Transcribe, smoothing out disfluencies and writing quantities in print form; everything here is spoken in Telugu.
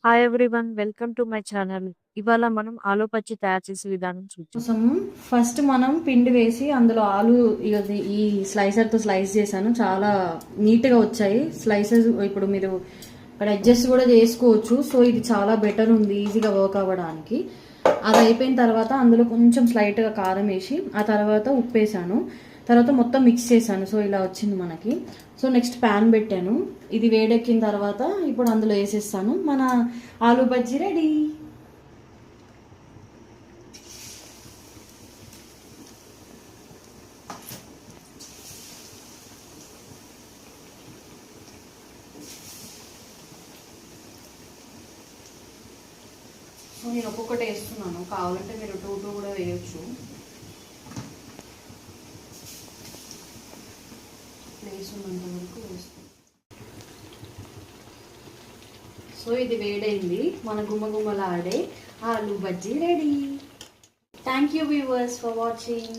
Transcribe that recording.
Hi everyone welcome to my channel. ఇవాళ మనం ఆలు పచ్చి తయారు చేసే విధానం చూద్దాం. కోసం ఫస్ట్ మనం పిండి వేసి అందులో ఆలు ఈ స్లైసర్తో స్లైస్ చేశాను. చాలా నీట్గా వచ్చాయి స్లైసెస్. ఇప్పుడు మీరు ఇక్కడ అడ్జస్ట్ కూడా చేసుకోవచ్చు. సో ఇది చాలా బెటర్ ఉంది ఈజీగా వర్క్ అవ్వడానికి. అది అయిపోయిన తర్వాత అందులో కొంచెం స్లైట్గా కారం వేసి ఆ తర్వాత ఉప్పు వేసాను. తర్వాత మొత్తం మిక్స్ చేశాను. సో ఇలా వచ్చింది మనకి. సో నెక్స్ట్ ప్యాన్ పెట్టాను. ఇది వేడెక్కిన తర్వాత ఇప్పుడు అందులో వేసేస్తాను. మన ఆలు బజ్జీ రెడీ. సో నేను ఒక్కొక్కటి వేస్తున్నాను. కావాలంటే మీరు టూ కూడా వేయచ్చు. ప్లేస్ ఉన్నంత వరకు వేస్తాను. సో ఇది వేడైంది. మన గుమ్మగుమ్మలాడే ఆలు bajji ready. Thank you viewers for watching.